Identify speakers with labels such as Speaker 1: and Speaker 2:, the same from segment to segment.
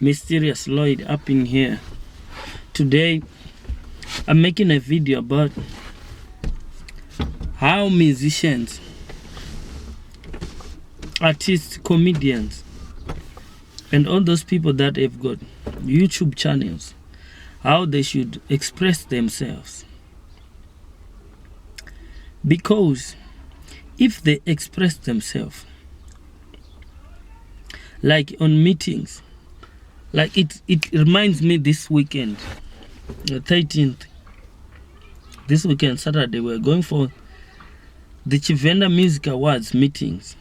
Speaker 1: Mysterious Lloyd up in here. Today I'm making a video about how musicians, artists, comedians, and all those people that have got YouTube channels, how they should express themselves. Because if they express themselves, like on meetings, like it reminds me this weekend, the 13th, this weekend, Saturday, we're going for the Tshivenda Music Awards meetings.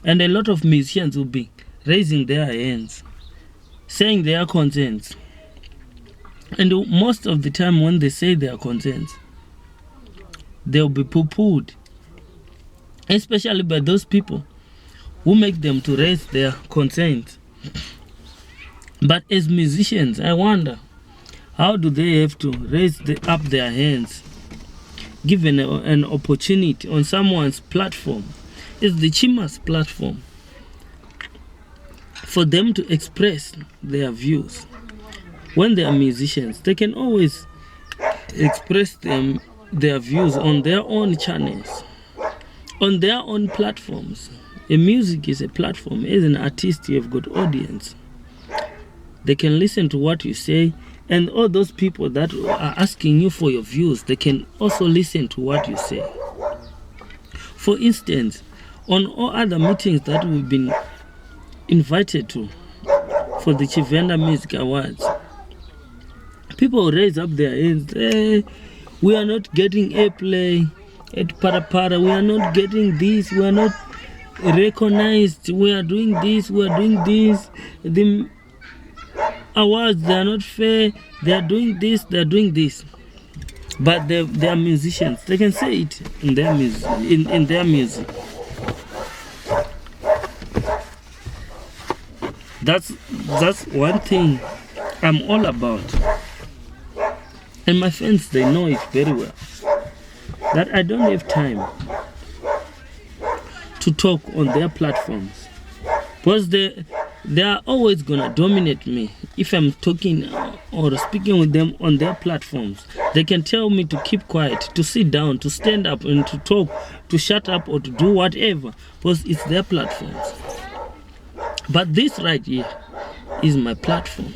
Speaker 1: And a lot of musicians will be raising their hands, saying their concerns. And most of the time when they say their concerns, they'll be poo-pooed, especially by those people who make them to raise their concerns. But as musicians, I wonder, how do they have to raise up their hands given an opportunity on someone's platform? It's the TSHIMA's platform for them to express their views. When they are musicians, they can always express their views on their own channels, on their own platforms. A music is a platform. As an artist, you have got audience. They can listen to what you say, and all those people that are asking you for your views, they can also listen to what you say. For instance, on all other meetings that we've been invited to for the Tshivenda Music Awards, people raise up their hands. Hey, we are not getting airplay at PHALAPHALA. We are not getting this. We are not recognized. We are doing this. We are doing this. The awards, they are not fair. They are doing this. They are doing this. But they are musicians. They can say it in their music. In their music. That's one thing I'm all about. And my friends, they know it very well, that I don't have time to talk on their platforms, because they are always gonna dominate me. If I'm talking or speaking with them on their platforms, they can tell me to keep quiet, to sit down, to stand up, and to talk, to shut up, or to do whatever, because it's their platforms. But this right here is my platform.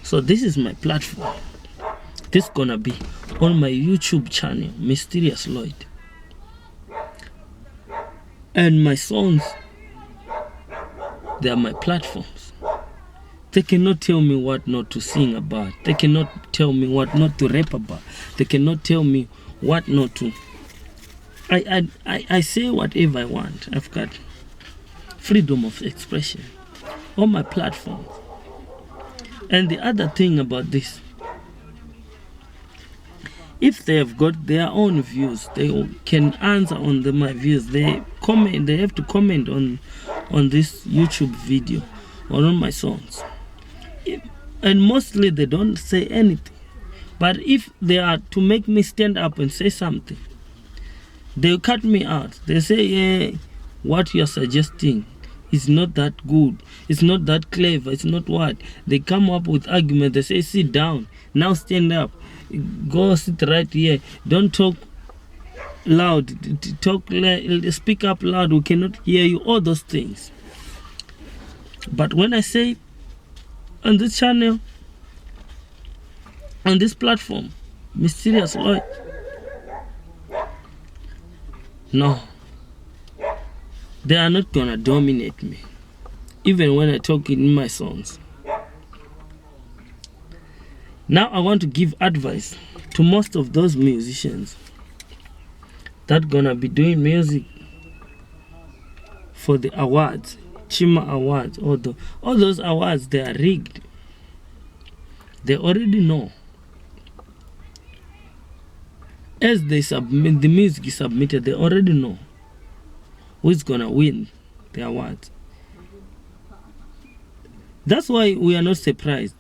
Speaker 1: So this is my platform. This gonna be on my YouTube channel, Mysterious Lloyd. And my songs, they are my platforms. They cannot tell me what not to sing about. They cannot tell me what not to rap about. They cannot tell me what not to. I say whatever I want. I've got freedom of expression on my platforms. And the other thing about this, if they have got their own views, they can answer on my views. They have to comment on this YouTube video or on my songs. And mostly they don't say anything. But if they are to make me stand up and say something, they'll cut me out. They say, yeah, what you're suggesting is not that good. It's not that clever. It's not what. They come up with argument. They say, sit down. Now stand up. Go sit right here. Don't talk loud. Speak up loud. We cannot hear you. All those things. But when I say on this channel, on this platform, Mysterious Lloyd, no, they are not gonna dominate me, even when I talk in my songs. Now I want to give advice to most of those musicians that gonna be doing music for the awards, TSHIMA awards, all those awards. They are rigged. They already know. As they submit, the music is submitted, they already know who's gonna win the awards. That's why we are not surprised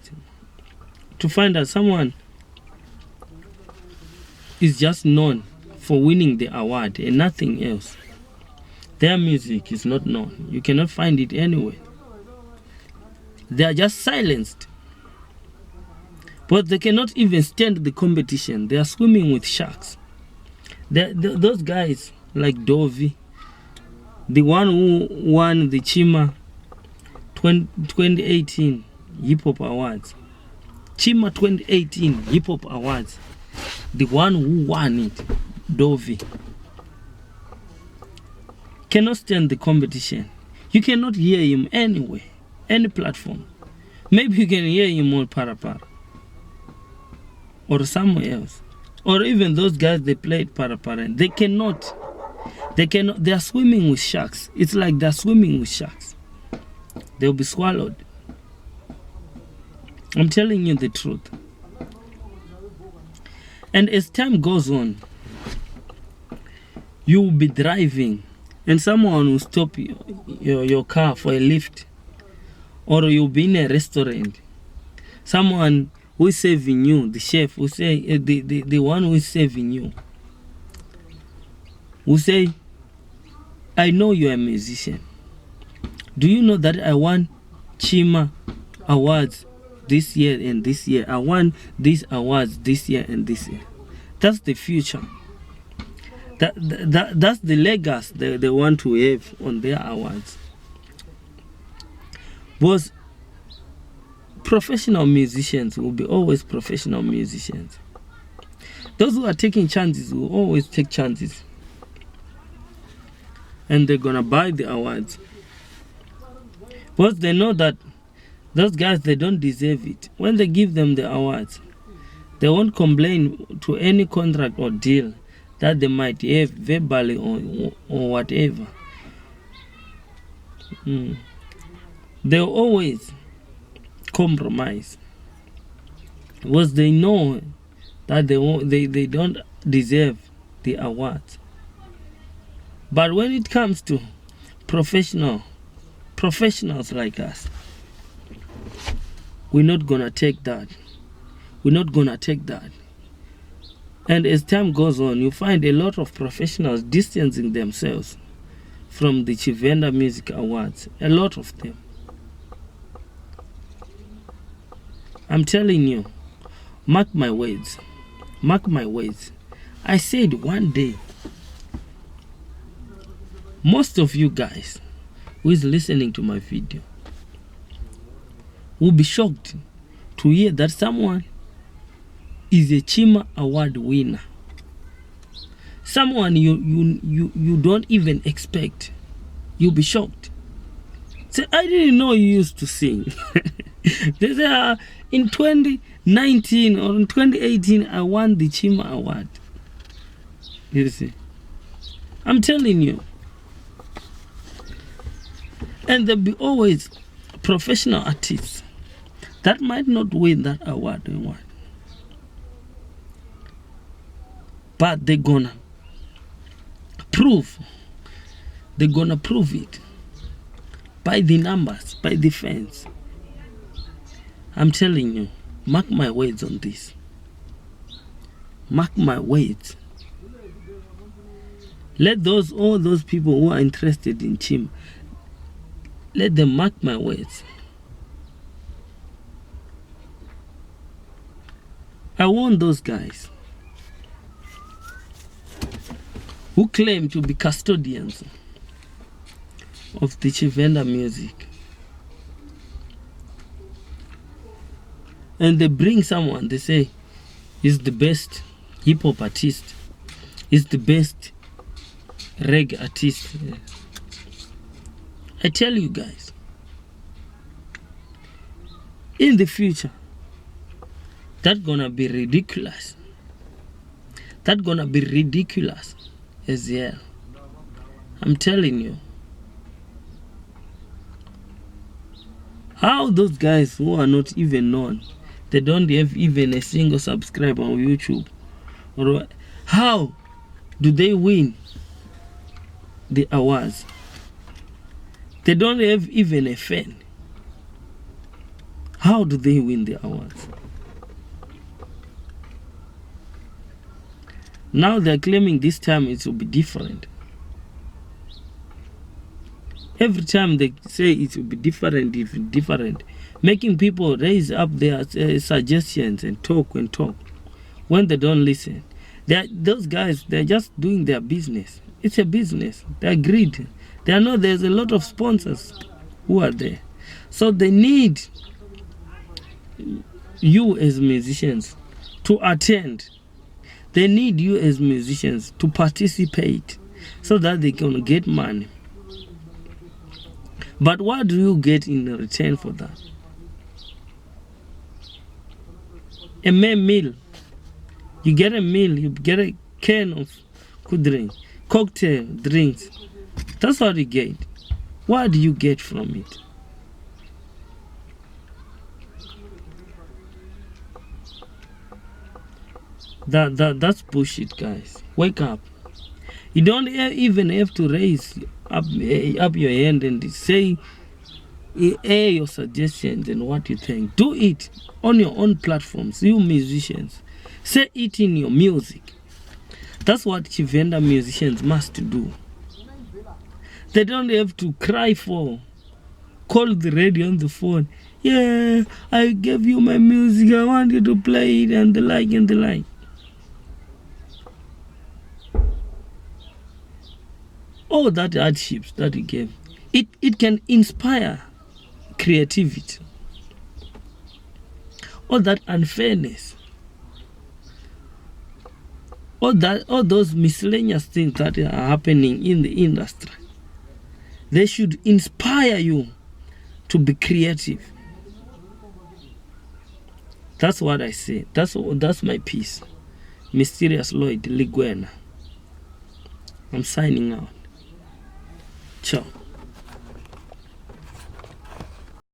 Speaker 1: to find that someone is just known for winning the award and nothing else. Their music is not known. You cannot find it anywhere. They are just silenced. But they cannot even stand the competition. They are swimming with sharks. Those guys like Dovi, the one who won the TSHIMA 2018 Hip Hop Awards. TSHIMA 2018 Hip Hop Awards. The one who won it, Dovi, cannot stand the competition. You cannot hear him anywhere, any platform. Maybe you can hear him on PHALAPHALA or somewhere else. Or even those guys they played PHALAPHALA. They cannot. They are swimming with sharks. It's like they're swimming with sharks. They'll be swallowed. I'm telling you the truth. And as time goes on, you will be driving and someone will stop your car for a lift. Or you'll be in a restaurant. Someone who is serving you, the chef, will say, the one who is serving you, will say, I know you're a musician. Do you know that I won TSHIMA awards this year and this year? I won these awards this year and this year. That's the future. That's the legacy they want to have on their awards. Because professional musicians will be always professional musicians. Those who are taking chances will always take chances. And they're gonna buy the awards. Because they know that those guys, they don't deserve it. When they give them the awards, they won't complain to any contract or deal that they might have verbally or whatever. They'll always compromise because they know that they don't deserve the awards. But when it comes to professionals like us, we're not gonna take that. We're not gonna take that. And as time goes on, you find a lot of professionals distancing themselves from the Tshivenda Music Awards. A lot of them. I'm telling you, mark my words. Mark my words. I said one day, most of you guys who is listening to my video will be shocked to hear that someone is a TSHIMA award winner. Someone you don't even expect. You'll be shocked. Say, I didn't know you used to sing. They say, in 2019 or in 2018, I won the TSHIMA award. You see? I'm telling you. And there'll be always professional artists that might not win that award. But they're gonna prove. They're gonna prove it. By the numbers, by the fans. I'm telling you, mark my words on this. Mark my words. Let all those people who are interested in TSHIMA, let them mark my words. I want those guys who claim to be custodians of the Tshivenda music. And they bring someone, they say, he's the best hip hop artist, he's the best reggae artist. I tell you guys, in the future, that's gonna be ridiculous. That's gonna be ridiculous as hell. I'm telling you. How those guys who are not even known, they don't have even a single subscriber on YouTube, or how do they win the awards? They don't have even a fan. How do they win the awards? Now they're claiming this time it will be different. Every time they say it will be different, making people raise up their suggestions and talk. When they don't listen, those guys, they're just doing their business. It's a business. They're greedy. They know there's a lot of sponsors who are there. So they need you as musicians to attend. They need you as musicians to participate so that they can get money. But what do you get in return for that? A mere meal. You get a meal, you get a can of good drink, cocktail drinks. That's what you get. What do you get from it? That's bullshit, guys. Wake up. You don't even have to raise up your hand and say, air your suggestions and what you think. Do it on your own platforms, you musicians. Say it in your music. That's what Tshivenda musicians must do. They don't have to cry for. Call the radio on the phone. Yeah, I gave you my music. I want you to play it and the like and the like. All that hardships that you gave, it can inspire creativity. All that unfairness, all those miscellaneous things that are happening in the industry, they should inspire you to be creative. That's what I say. That's my piece. Mysterious Lloyd Liguena. I'm signing out. Ciao.